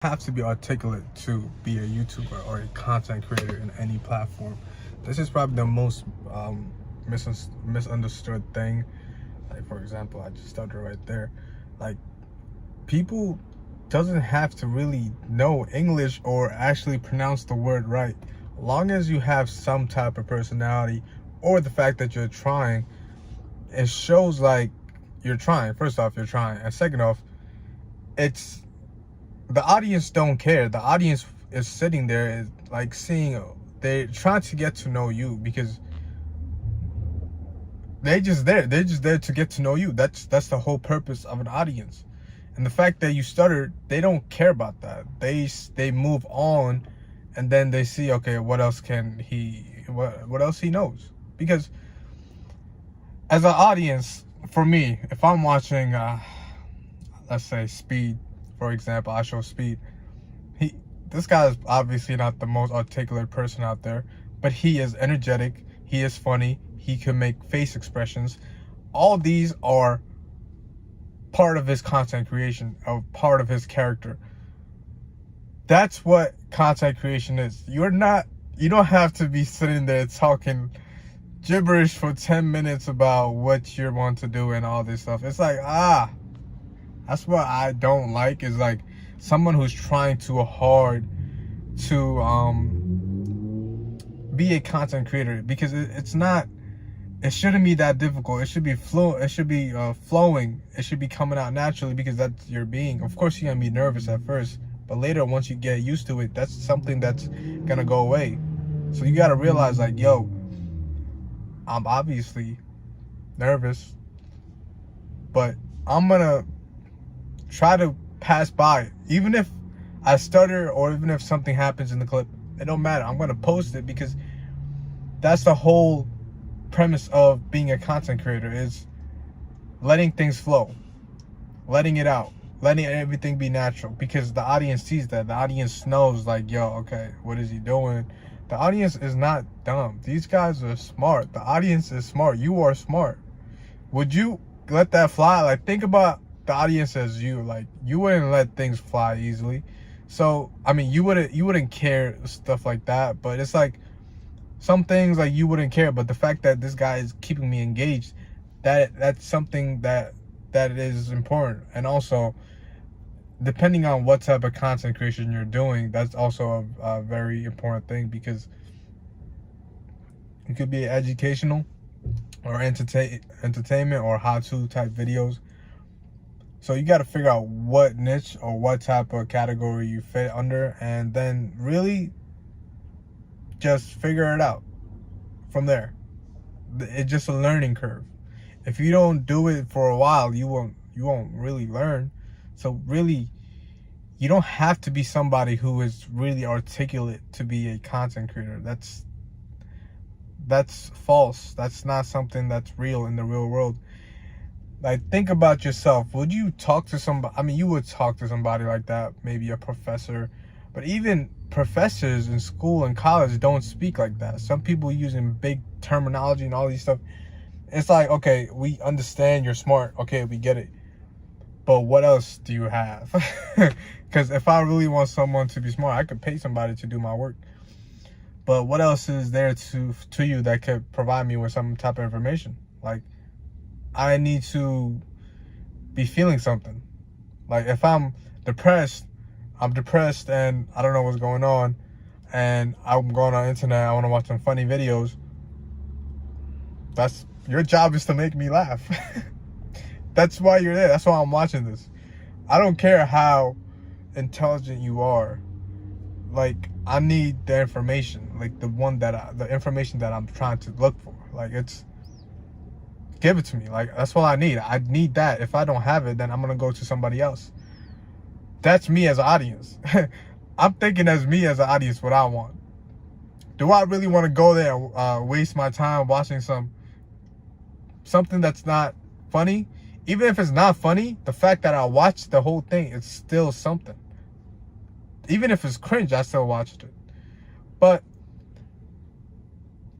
Have to be articulate to be a YouTuber or a content creator in any platform. This is probably the most misunderstood thing. Like, for example, I just stuttered right there. Like, people doesn't have to really know English or actually pronounce the word right. As long as you have some type of personality or the fact that you're trying, it shows like you're trying. First off, you're trying, and second off, it's the audience don't care. The audience is sitting there like seeing, they're trying to get to know you because they're just there to get to know you. That's the whole purpose of an audience. And the fact that you stuttered, they don't care about that. They move on, and then they see, okay, what else he knows. Because as an audience, for me, if I'm watching let's say Speed, for example, I show Speed. This guy is obviously not the most articulate person out there, but he is energetic, he is funny, he can make face expressions. All these are part of his content creation, or part of his character. That's what content creation is. You don't have to be sitting there talking gibberish for 10 minutes about what you want to do and all this stuff. It's like, that's what I don't like, is like someone who's trying too hard to be a content creator, because it shouldn't be that difficult. It should be flowing. It should be coming out naturally, because that's your being. Of course, you're gonna be nervous at first, but later, once you get used to it, that's something that's gonna go away. So you gotta realize, like, yo, I'm obviously nervous, but I'm gonna try to pass by it. Even if I stutter, or even if something happens in the clip, it don't matter. I'm gonna post it, because that's the whole premise of being a content creator, is letting things flow, letting it out, letting everything be natural, because the audience sees that. The audience knows, like, yo, okay, what is he doing? The audience is not dumb. These guys are smart. The audience is smart. You are smart. Would you let that fly? Like, think about the audience as you. Like, you wouldn't let things fly easily. So, I mean, you wouldn't care stuff like that, but it's like some things, like, you wouldn't care, but the fact that this guy is keeping me engaged, that's something that is important. And also, depending on what type of content creation you're doing, that's also a very important thing, because it could be educational or entertainment or how-to type videos. So you got to figure out what niche or what type of category you fit under, and then really just figure it out from there. It's just a learning curve. If you don't do it for a while, you won't really learn. So really, you don't have to be somebody who is really articulate to be a content creator. That's false. That's not something that's real in the real world. Like, think about yourself. Would you talk to somebody? I mean, you would talk to somebody like that, maybe a professor. But even professors in school and college don't speak like that. Some people using big terminology and all these stuff. It's like, okay, we understand you're smart. Okay, we get it. But what else do you have? Because if I really want someone to be smart, I could pay somebody to do my work. But what else is there to you that could provide me with some type of information? Like, I need to be feeling something. Like, if I'm depressed and I don't know what's going on, and I'm going on the internet, I want to watch some funny videos. That's your job, is to make me laugh. That's why you're there. That's why I'm watching this. I don't care how intelligent you are. Like, I need the information, like the information that I'm trying to look for. Like, give it to me. Like, that's all I need. I need that. If I don't have it, then I'm gonna go to somebody else. That's me as an audience. I'm thinking as me as an audience what I want. Do I really want to go there and waste my time watching something that's not funny? Even if it's not funny, the fact that I watched the whole thing, it's still something. Even if it's cringe, I still watched it. But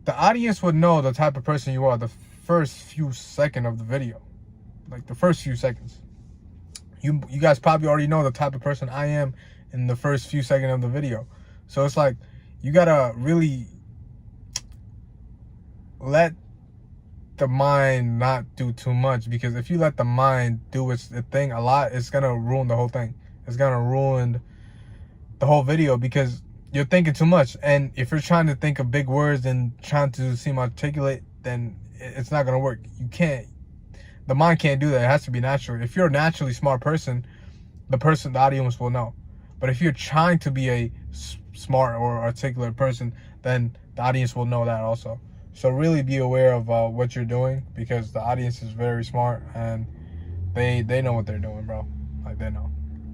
the audience would know the type of person you are the first few seconds of the video. Like, the first few seconds. You guys probably already know the type of person I am in the first few seconds of the video. So it's like, you gotta really let the mind not do too much, because if you let the mind do its thing a lot, it's gonna ruin the whole thing. It's gonna ruin the whole video because you're thinking too much. And if you're trying to think of big words and trying to seem articulate, then it's not gonna work. You can't. The mind can't do that. It has to be natural. If you're a naturally smart person, the audience will know. But if you're trying to be a smart or articulate person, then the audience will know that also. So really be aware of what you're doing, because the audience is very smart and they know what they're doing, bro. Like, they know.